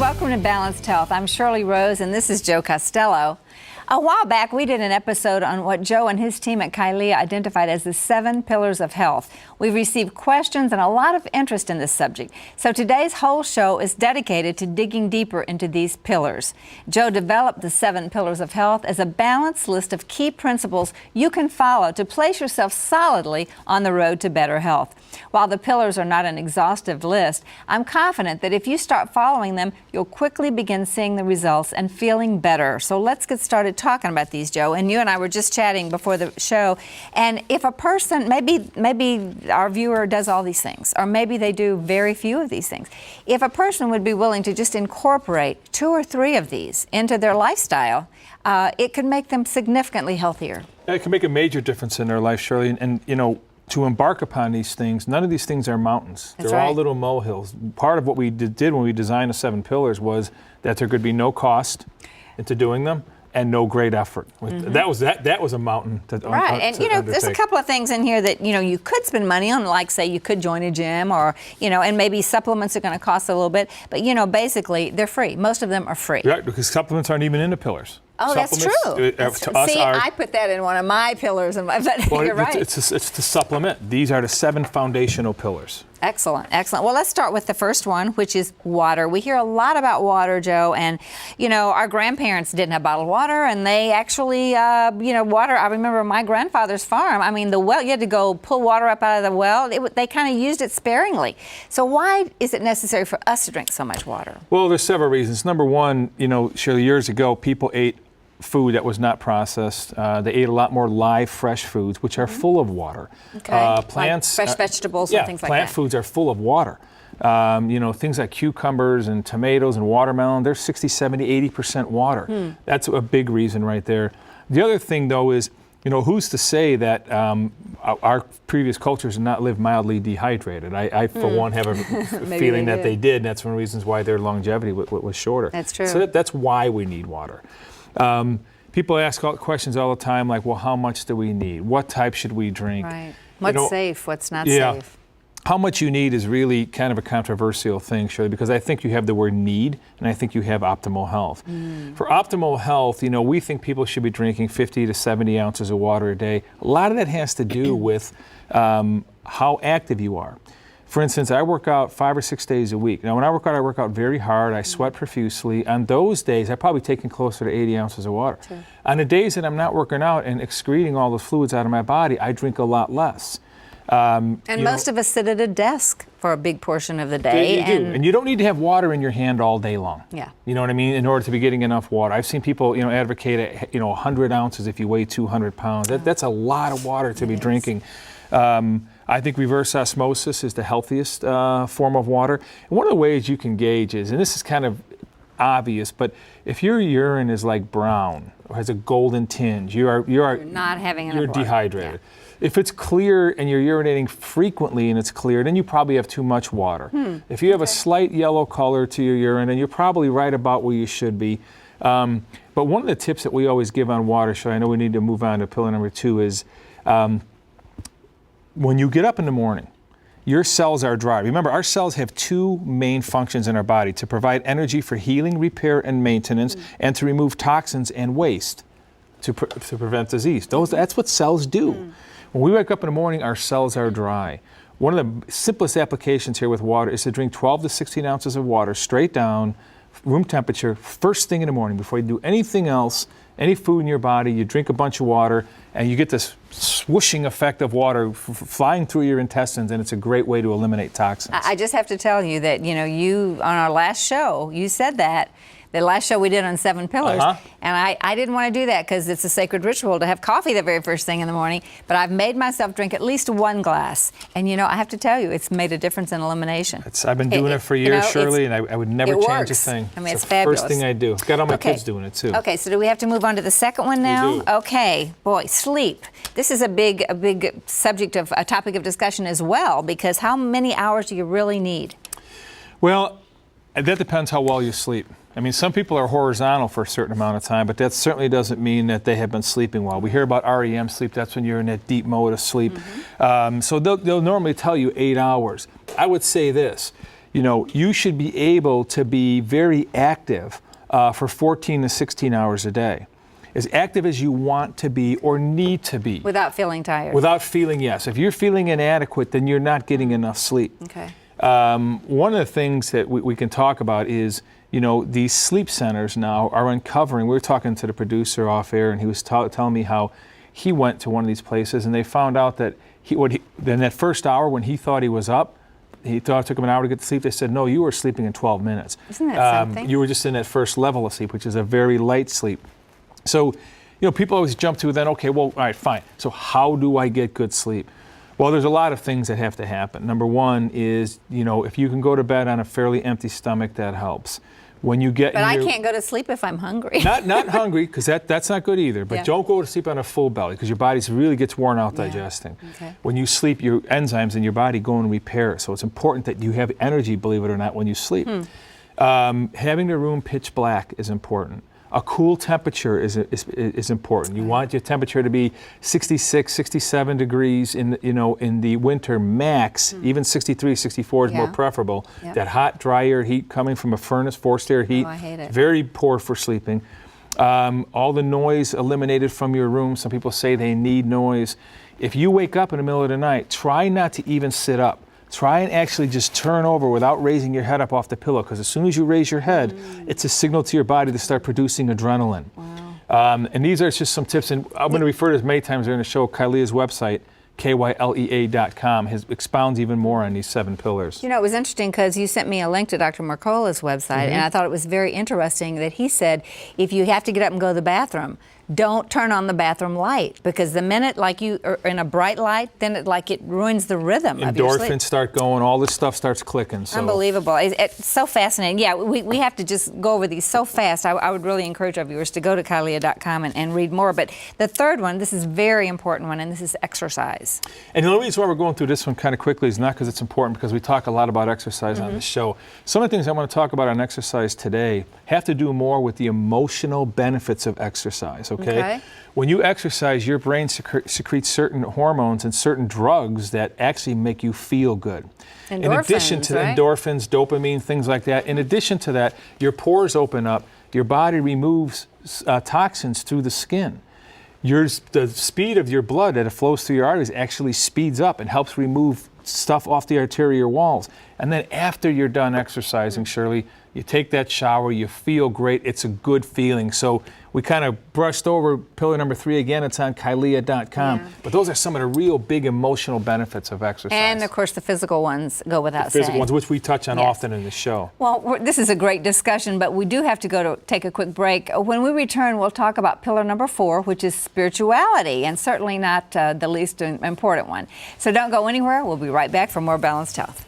welcome to Balanced Health. I'm Shirley Rose, and this is Joe Costello. A while back, we did an episode on what Joe and his team at Kylea identified as the 7 pillars of health. We've received questions and a lot of interest in this subject. So today's whole show is dedicated to digging deeper into these pillars. Joe developed the 7 pillars of health as a balanced list of key principles you can follow to place yourself solidly on the road to better health. While the pillars are not an exhaustive list, I'm confident that if you start following them, you'll quickly begin seeing the results and feeling better. So let's get started talking about these, Joe. And you and I were just chatting before the show. And if a person, maybe our viewer does all these things, or maybe they do very few of these things. If a person would be willing to just incorporate 2 or 3 of these into their lifestyle, it could make them significantly healthier. It can make a major difference in their life, Shirley. And you know, to embark upon these things, none of these things are mountains. That's They're right. all little molehills. Part of what we did when we designed the 7 pillars was that there could be no cost into doing them and no great effort. That was a mountain to Right, and you know, there's a couple of things in here that, you know, you could spend money on, like say you could join a gym, or, you know, and maybe supplements are going to cost a little bit, but you know, basically they're free. Most of them are free. Right, because supplements aren't even in the pillars. Oh, that's true. See, I put that in one of my pillars, and well, you're right. It's to supplement. These are the 7 foundational pillars. Excellent, excellent. Well, let's start with the first one, which is water. We hear a lot about water, Joe, and, you know, our grandparents didn't have bottled water, and they actually, you know, water, I remember my grandfather's farm, I mean, the well, you had to go pull water up out of the well. They kind of used it sparingly. So why is it necessary for us to drink so much water? Well, there's several reasons. Number one, you know, Shirley, years ago, people ate food that was not processed. They ate a lot more live, fresh foods, which are full of water. Okay. Plants, like fresh vegetables and things like that. Plant foods are full of water. You know, things like cucumbers and tomatoes and watermelon, they're 60, 70, 80% water. That's a big reason right there. The other thing, though, is, you know, who's to say that our previous cultures did not live mildly dehydrated? I for one, have a feeling that they did, and that's one of the reasons why their longevity was shorter. That's true. So that's why we need water. People ask questions all the time, like, well, how much do we need? What type should we drink? Right. What's safe? What's not yeah, safe? How much you need is really kind of a controversial thing, Shirley, because I think you have the word need, and I think you have optimal health. For optimal health, you know, we think people should be drinking 50 to 70 ounces of water a day. A lot of that has to do with how active you are. For instance, I work out 5 or 6 days a week. Now, when I work out very hard. I sweat profusely. On those days, I've probably taken closer to 80 ounces of water. Sure. On the days that I'm not working out and excreting all the fluids out of my body, I drink a lot less. And most of us sit at a desk for a big portion of the day. You do. And you don't need to have water in your hand all day long. Yeah. You know what I mean? In order to be getting enough water. I've seen people, you know, advocate, 100 ounces if you weigh 200 pounds. That's a lot of water to be drinking. I think reverse osmosis is the healthiest form of water. And one of the ways you can gauge is, and this is kind of obvious, but if your urine is like brown or has a golden tinge, you're not having enough you're water. dehydrated. Yeah. If it's clear and you're urinating frequently and it's clear, then you probably have too much water. If you have a slight yellow color to your urine, then you're probably right about where you should be. But one of the tips that we always give on water, so I know we need to move on to pillar number 2, is when you get up in the morning, your cells are dry. Remember, our cells have 2 main functions in our body: to provide energy for healing, repair, and maintenance, and to remove toxins and waste to prevent disease. That's what cells do. When we wake up in the morning, our cells are dry. One of the simplest applications here with water is to drink 12 to 16 ounces of water straight down, room temperature, first thing in the morning before you do anything else. Any food in your body, you drink a bunch of water, and you get this swooshing effect of water flying through your intestines, and it's a great way to eliminate toxins. I just have to tell you that, you know, you, on our last show, you said that. The last show we did on 7 pillars, and I didn't want to do that because it's a sacred ritual to have coffee the very first thing in the morning, but I've made myself drink at least 1 glass, and you know, I have to tell you, it's made a difference in elimination. I've been doing it for years, Shirley, and I would never change a thing. I mean, it's the fabulous. First thing I do. Got all my kids doing it too. Okay, so do we have to move on to the second one now? We do. Okay, boy, sleep. This is a big subject of a topic of discussion as well, because how many hours do you really need? Well, that depends how well you sleep. I mean, some people are horizontal for a certain amount of time, but that certainly doesn't mean that they have been sleeping well. We hear about REM sleep. That's when you're in that deep mode of sleep. So they'll normally tell you 8 hours. I would say this. you should be able to be very active for 14 to 16 hours a day. As active as you want to be or need to be. Without feeling tired. Without feeling, yes. If you're feeling inadequate, then you're not getting enough sleep. Okay. One of the things that we can talk about is, these sleep centers now are uncovering. We were talking to the producer off air, and he was telling me how he went to one of these places, and they found out that in that first hour when he thought he was up, he thought it took him an hour to get to sleep. They said, no, you were sleeping in 12 minutes. Isn't that something? You were just in that first level of sleep, which is a very light sleep. So, people always jump to then, okay, well, all right, fine. So how do I get good sleep? Well, there's a lot of things that have to happen. Number one is, if you can go to bed on a fairly empty stomach, that helps. When you get But I can't go to sleep if I'm hungry. Not hungry, because that's not good either. But don't go to sleep on a full belly, because your body really gets worn out digesting. Okay. When you sleep, your enzymes in your body go and repair. So it's important that you have energy, believe it or not, when you sleep. Having the room pitch black is important. A cool temperature is important. You want your temperature to be 66, 67 degrees in the winter max. Even 63, 64 is more preferable. Yep. That hot, dry air heat coming from a furnace, forced air heat, I hate it. very poor for sleeping. All the noise eliminated from your room. Some people say they need noise. If you wake up in the middle of the night, try not to even sit up. Try and actually just turn over without raising your head up off the pillow, because as soon as you raise your head, it's a signal to your body to start producing adrenaline. Wow. And these are just some tips, and I'm going to refer to this many times during the show. Kylea's website, KYLEA.com, expounds even more on these 7 pillars. It was interesting because you sent me a link to Dr. Mercola's website, and I thought it was very interesting that he said if you have to get up and go to the bathroom, don't turn on the bathroom light, because the minute you are in a bright light, then it ruins the rhythm of your sleep. Endorphins start going, all this stuff starts clicking. So. Unbelievable. It's so fascinating. Yeah, we have to just go over these so fast. I would really encourage our viewers to go to Kylea.com and read more. But the third one, this is a very important one, and this is exercise. And the only reason why we're going through this one kind of quickly is not because it's important, because we talk a lot about exercise on this show. Some of the things I want to talk about on exercise today have to do more with the emotional benefits of exercise. Okay? When you exercise, your brain secretes certain hormones and certain drugs that actually make you feel good. Endorphins, in addition to the endorphins, dopamine, things like that, in addition to that, your pores open up, your body removes toxins through the skin. The speed of your blood that it flows through your arteries actually speeds up and helps remove stuff off the arterial walls. And then after you're done exercising, Shirley, you take that shower, you feel great, it's a good feeling. So we kind of brushed over pillar number 3 again. It's on Kylea.com. Yeah. But those are some of the real big emotional benefits of exercise. And of course, the physical ones go without saying. The physical saying. ones, which we touch on often in the show. Well, this is a great discussion, but we do have to take a quick break. When we return, we'll talk about pillar number 4, which is spirituality, and certainly not the least important one. So don't go anywhere. We'll be right back for more Balanced Health.